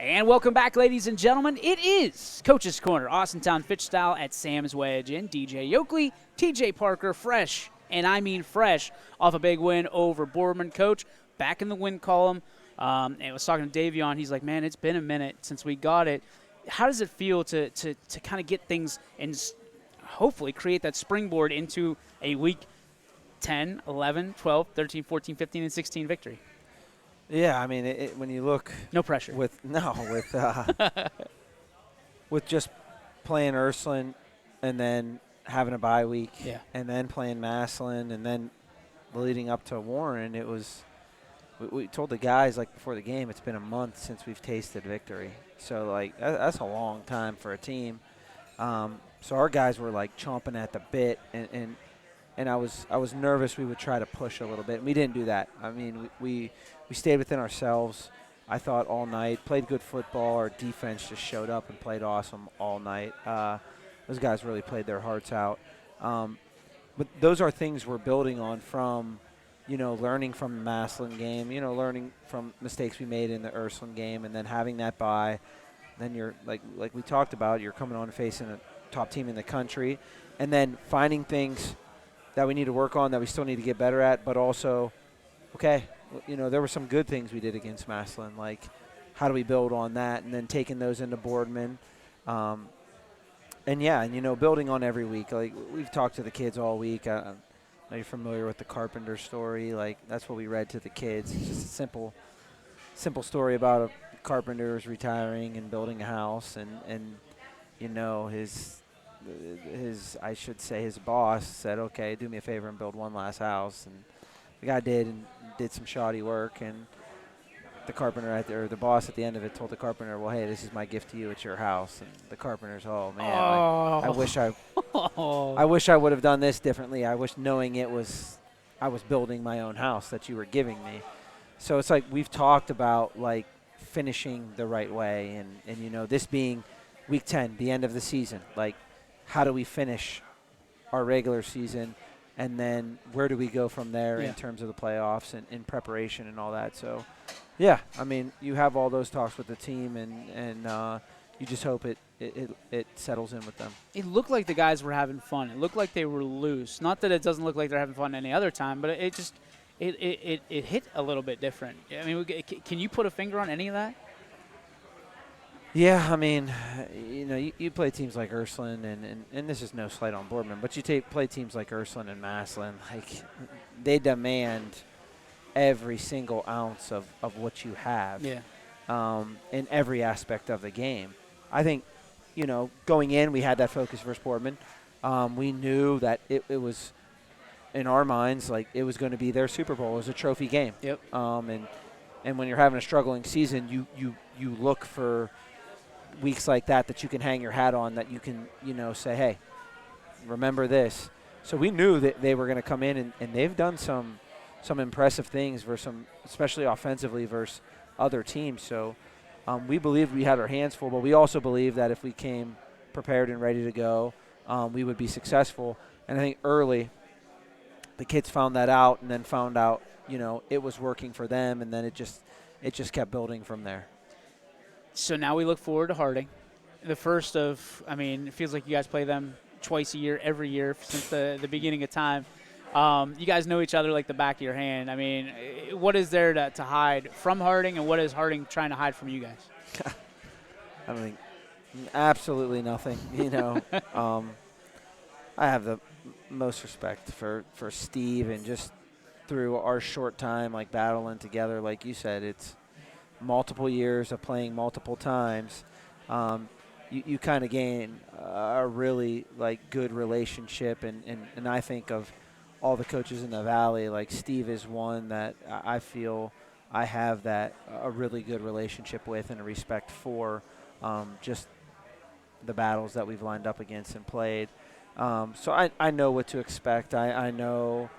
And welcome back, ladies and gentlemen. It is Coach's Corner, Austintown Fitch style at Sam's Wedge. And DJ Yoakley, TJ Parker, fresh, and I mean fresh, off a big win over Boardman. Coach, back in the win column. And I was talking to Davion. He's like, man, it's been a minute since we got it. How does it feel to kind of get things and hopefully create that springboard into a week 10, 11, 12, 13, 14, 15, and 16 victory? Yeah, I mean, when you look, no pressure. With just playing Ursuline and then having a bye week, yeah, and then playing Massillon, and then leading up to Warren, it was. We told the guys like before the game, it's been a month since we've tasted victory. So like that's a long time for a team. So our guys were like chomping at the bit, and I was nervous we would try to push a little bit. And we didn't do that. I mean, we stayed within ourselves, I thought, all night. Played good football. Our defense just showed up and played awesome all night. Those guys really played their hearts out. But those are things we're building on from, learning from the Massillon game, learning from mistakes we made in the Ursuline game, and then having that bye. Then you're, like we talked about, you're coming on facing a top team in the country, and then finding things that we need to work on that we still need to get better at, but also, okay, there were some good things we did against Massillon. Like, how do we build on that? And then taking those into Boardman. Building on every week. Like, we've talked to the kids all week. Are you familiar with the Carpenter story? Like, that's what we read to the kids. It's just a simple story about a carpenter who's retiring and building a house. And his boss said, okay, do me a favor and build one last house. And the guy did some shoddy work, and the boss at the end of it told the carpenter, well, hey, this is my gift to you. It's your house. And the carpenter's, oh, man, I wish I would have done this differently. I wish knowing I was building my own house that you were giving me. So it's like we've talked about, like, finishing the right way. And this being week 10, the end of the season, like, how do we finish our regular season? And then where do we go from there in terms of the playoffs and in preparation and all that? So, yeah, I mean, you have all those talks with the team, and you just hope it settles in with them. It looked like the guys were having fun. It looked like they were loose. Not that it doesn't look like they're having fun any other time, but it hit a little bit different. I mean, can you put a finger on any of that? Yeah, I mean, you play teams like Ursuline, and this is no slight on Boardman, but you play teams like Ursuline and Massillon. Like, they demand every single ounce of what you have in every aspect of the game. I think, going in, we had that focus versus Boardman. We knew that it was, in our minds, like, it was going to be their Super Bowl. It was a trophy game. Yep. And when you're having a struggling season, you look for weeks like that you can hang your hat on, that you can, say, hey, remember this. So we knew that they were going to come in, and they've done some impressive things especially offensively versus other teams. So we believed we had our hands full, but we also believed that if we came prepared and ready to go, we would be successful. And I think early the kids found that out, and then found out, it was working for them, and then it just kept building from there. So now we look forward to Harding. The first of, it feels like you guys play them twice a year, every year since the beginning of time. You guys know each other like the back of your hand. I mean, what is there to hide from Harding, and what is Harding trying to hide from you guys? I mean, absolutely nothing. I have the most respect for Steve, and just through our short time, like, battling together, like you said, it's multiple years of playing multiple times. You kind of gain a really, like, good relationship, and I think of all the coaches in the Valley, like, Steve is one that I feel I have a really good relationship with, and a respect for, just the battles that we've lined up against and played. So I know what to expect. I know,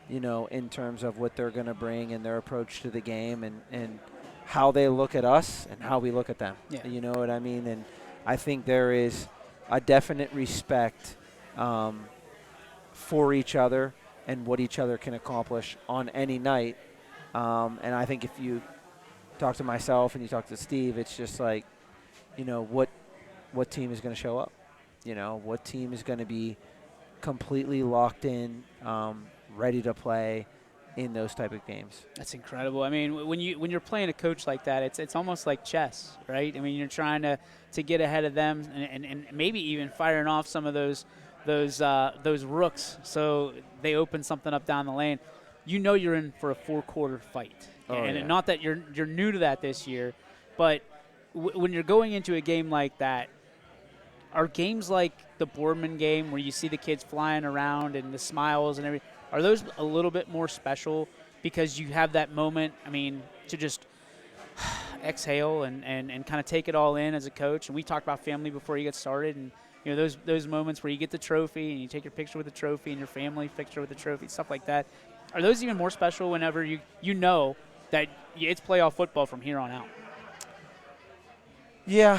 in terms of what they're going to bring and their approach to the game, and how they look at us and how we look at them. Yeah. You know what I mean? And I think there is a definite respect for each other and what each other can accomplish on any night. And I think if you talk to myself and you talk to Steve, it's just like, what team is going to show up? What team is going to be completely locked in, ready to play in those type of games. That's incredible. I mean, when you're playing a coach like that, it's almost like chess, right? I mean, you're trying to get ahead of them and maybe even firing off some of those rooks so they open something up down the lane. You're in for a 4-quarter fight. And not that you're new to that this year, but when you're going into a game like that, are games like the Boardman game where you see the kids flying around and the smiles and everything, are those a little bit more special because you have that moment, to just exhale and kind of take it all in as a coach? And we talked about family before you get started, and those moments where you get the trophy and you take your picture with the trophy and your family picture with the trophy, stuff like that. Are those even more special whenever you know that it's playoff football from here on out? Yeah,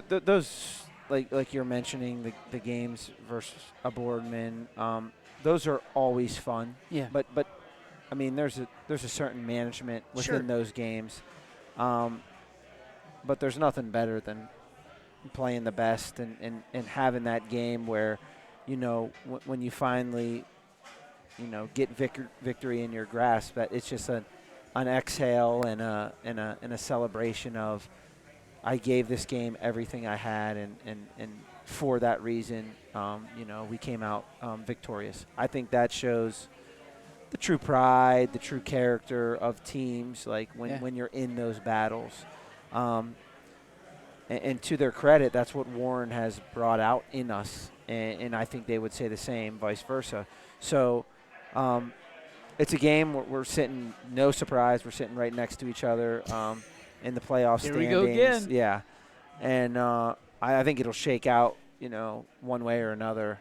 those like you're mentioning the games versus a Boardman. Those are always fun. Yeah. But there's a certain management within those games. But there's nothing better than playing the best and having that game where, when you finally, get victory in your grasp, that it's just an exhale and a celebration of, I gave this game everything I had, and for that reason, we came out victorious. I think that shows the true pride, the true character of teams, like when you're in those battles. And to their credit, that's what Warren has brought out in us, and I think they would say the same, vice versa. So it's a game where we're sitting, no surprise, we're sitting right next to each other in the playoff standings. Here we go again. Yeah. And I think it'll shake out, one way or another.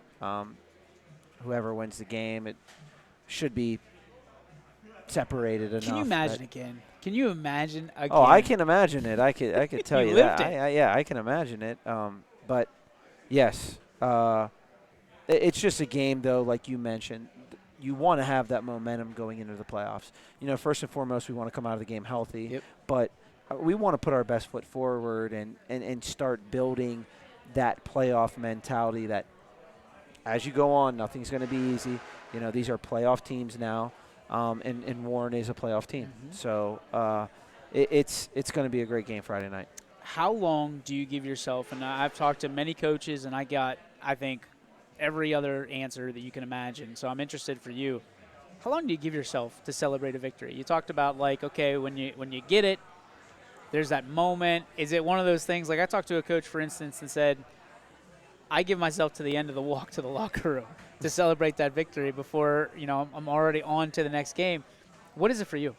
Whoever wins the game, it should be separated enough. Can you imagine again? Can you imagine again? Oh, I can imagine it. I could tell you that. I can imagine it. But yes, it's just a game though, like you mentioned. You want to have that momentum going into the playoffs. First and foremost, we want to come out of the game healthy. Yep. But we want to put our best foot forward and start building that playoff mentality that as you go on, nothing's going to be easy. These are playoff teams now, and Warren is a playoff team. Mm-hmm. So it's going to be a great game Friday night. How long do you give yourself? And I've talked to many coaches, and I got, I think, every other answer that you can imagine. So I'm interested for you. How long do you give yourself to celebrate a victory? You talked about, like, okay, when you get it, there's that moment. Is it one of those things? Like, I talked to a coach, for instance, and said, I give myself to the end of the walk to the locker room to celebrate that victory before, I'm already on to the next game. What is it for you?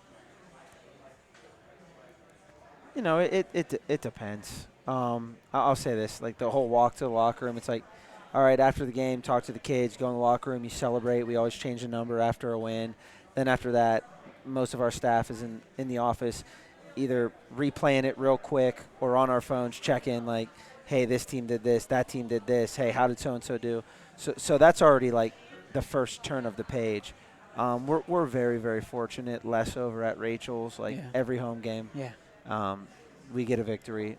It depends. I'll say this, like the whole walk to the locker room, it's like, all right, after the game, talk to the kids, go in the locker room, you celebrate. We always change the number after a win. Then after that, most of our staff is in the office either replaying it real quick or on our phones checking, like, hey, this team did this, that team did this, hey, how did so-and-so do? So that's already like the first turn of the page. We're very, very fortunate. Les over at Rachel's, every home game, we get a victory.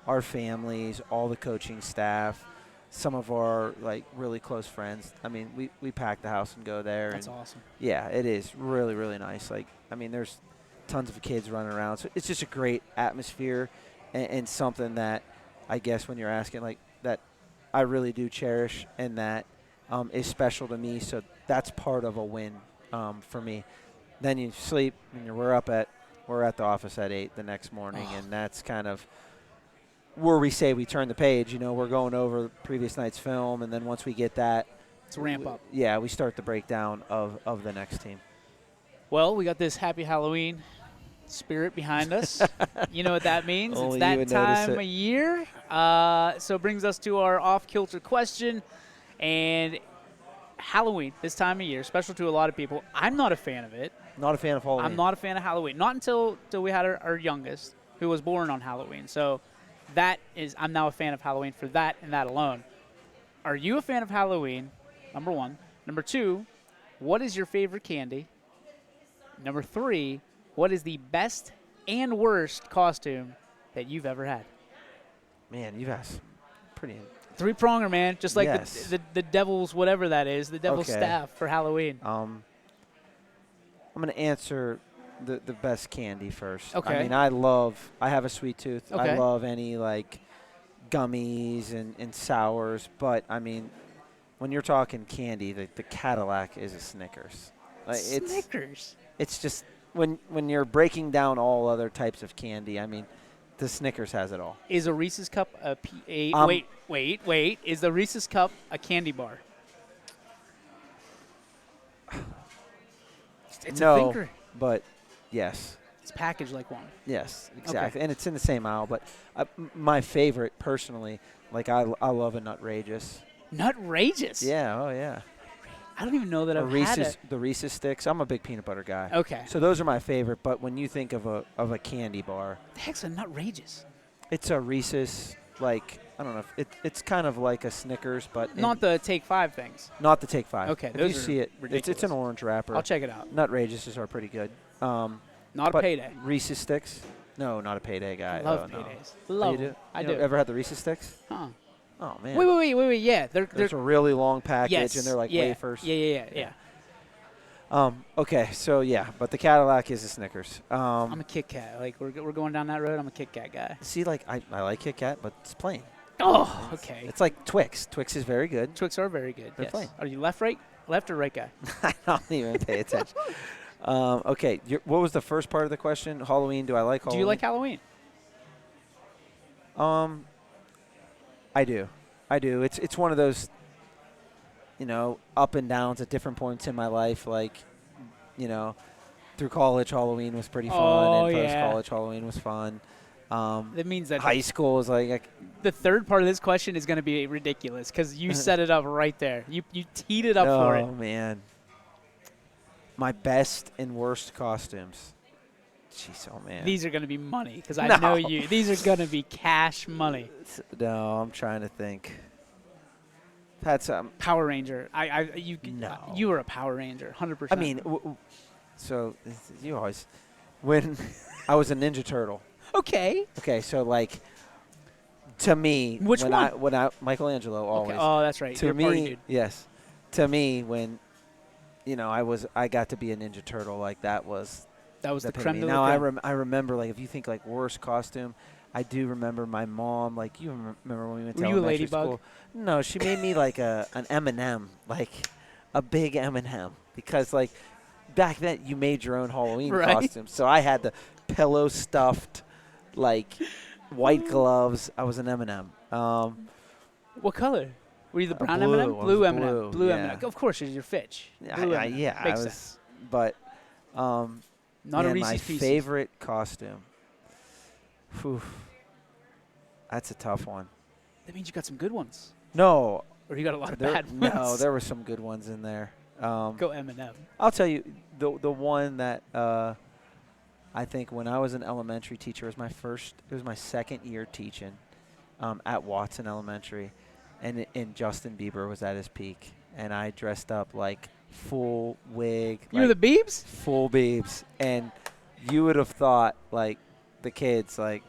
Our families, all the coaching staff, some of our really close friends. We pack the house and go there. That's awesome. Yeah, it is really, really nice. There's tons of kids running around. So it's just a great atmosphere and something that I guess when you're asking, that I really do cherish and that is special to me. So that's part of a win for me. Then you sleep and we're at the office at 8 the next morning, and that's kind of where we say we turn the page. We're going over the previous night's film, and then once we get that, it's a ramp up. Yeah, we start the breakdown of the next team. Well, we got this happy Halloween spirit behind us. You know what that means? Only it's that time of year. So it brings us to our off-kilter question. And Halloween, this time of year, special to a lot of people. I'm not a fan of it. Not a fan of Halloween. I'm not a fan of Halloween. Not until we had our youngest, who was born on Halloween. So I'm now a fan of Halloween for that and that alone. Are you a fan of Halloween? Number one. Number two, what is your favorite candy? Number three, what is the best and worst costume that you've ever had. Man, you guys pretty. Three-pronger, man. Just like Yes. the devil's whatever that is, the devil's Okay. staff for Halloween. I'm gonna answer the best candy first. Okay. I mean, I have a sweet tooth. Okay. I love any like gummies and sours, but I mean, when you're talking candy, the Cadillac is a Snickers. Snickers. It's just when you're breaking down all other types of candy, I mean, the Snickers has it all. Is a Reese's Cup wait. Is the Reese's Cup a candy bar? It's a No, thinker. but yes. It's packaged like one. Yes, exactly. And it's in the same aisle, but my favorite personally, like I love a Nutrageous. Nutrageous? Yeah, oh yeah. I don't even know that I've had it. The Reese's sticks. I'm a big peanut butter guy. Okay. So those are my favorite, but when you think of a candy bar, The heck's a Nutrageous? it's a Reese's, like, I don't know, if it's kind of like a Snickers, but Not the Take 5 things. not the Take 5. Okay, If those you are see it, it's ridiculous. an orange wrapper. I'll check it out. Nutrageous are pretty good. Not a but payday. Reese's sticks? No, not a payday guy. I love Oh, no. paydays. Oh, Love you do? them. I You do. Ever had the Reese's sticks? Huh. Oh man. Wait. Yeah, they're There's a really long package, yes. and they're like yeah. wafers. Yeah. Okay, so yeah, but the Cadillac is a Snickers. I'm a Kit Kat. Like we're going down that road. I'm a Kit Kat guy. See, like I like Kit Kat, but it's plain. Oh, okay. It's like Twix. Twix is very good. Twix are very good. They're Yes. plain. Are you left or right guy? I don't even pay attention. Okay, what was the first part of the question? Halloween. Do I like Halloween? Do you like Halloween? I do. It's one of those, up and downs at different points in my life. Like, through college, Halloween was pretty fun, Oh, and yeah. post-college, Halloween was fun. That means that High school was like the third part of this question is going to be ridiculous because you set it up right there. You teed it up for it. Oh, man. My best and worst costumes. Jeez, oh, man. These are going to be money because I No. know you. These are going to be cash money. No, I'm trying to think. I've had some. Power Ranger. No. You were a Power Ranger, 100%. I mean, so you always. When I was a Ninja Turtle. okay. Okay, so like, to me, Which when one? when I Michelangelo always. Okay. Oh, that's right. To You're a party me, dude. yes. To me, when, I got to be a Ninja Turtle, like that was. That was the epitome. creme de Now la creme. I remember, like, if you think like worst costume, I do remember my mom. Like, you remember when we went to Were you a elementary ladybug? school? No, she made me like an M&M, like a big M&M, because like back then you made your own Halloween Right. costume. So I had the pillow stuffed, like white gloves. I was an M&M. What color? Were you the brown blue. M&M? I was Blue M&M. Blue yeah. M&M. Of course, you're Fitch. Blue M&M. Yeah, I Makes was, sense. but. Not a Man, Reese's my Pieces. favorite costume. Whew. That's a tough one. That means you got some good ones. No, Or you got a lot of bad ones. no, there were some good ones in there. Go M&M. I'll tell you, the one that I think when I was an elementary teacher it was my second year teaching at Watson Elementary, and Justin Bieber was at his peak, and I dressed up like full wig. You were the Biebs? Full Biebs, and you would have thought like the kids like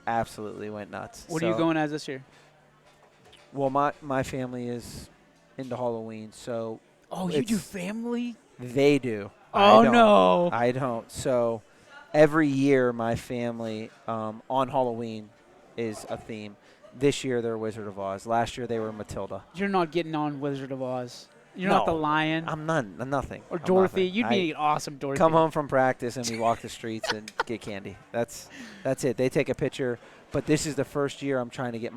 absolutely went nuts. What are you So- going as this year? Well, my family is into Halloween, so Oh, you do it's- family? they do. Oh, I don't. no. I don't. So every year my family on Halloween is a theme. This year they're Wizard of Oz. Last year they were Matilda. You're not getting on Wizard of Oz. You're not the No, lion. I'm nothing. Or I'm Dorothy. nothing. You'd I be an awesome Dorothy. come home from practice and we walk the streets and get candy. That's it. They take a picture. But this is the first year I'm trying to get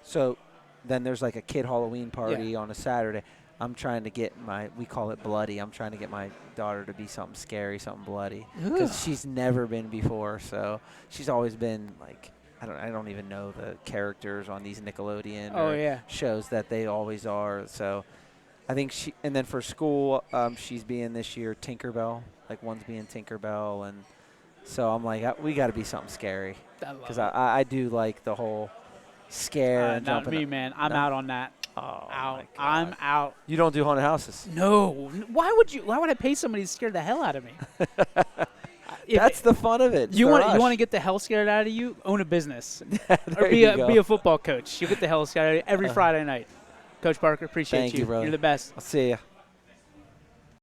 so then there's like a kid Halloween party on a Saturday. I'm trying to get we call it bloody. I'm trying to get my daughter to be something scary, something bloody, because she's never been before. So she's always been like, I don't even know the characters on these Nickelodeon shows that they always are. So I think and then for school, she's being this year Tinkerbell. Like one's being Tinkerbell, and so I'm like, we got to be something scary, because I do like the whole scare. And not jumping me, up. man. I'm No. out on that. Oh, Out. my God. I'm out. You don't do haunted houses. No. Why would I pay somebody to scare the hell out of me? That's the fun of it. You want to get the hell scared out of you? Own a business, or be a football coach. You get the hell scared out of you every Friday night. Coach Parker, appreciate Thank you, brother. You're the best. I'll see you.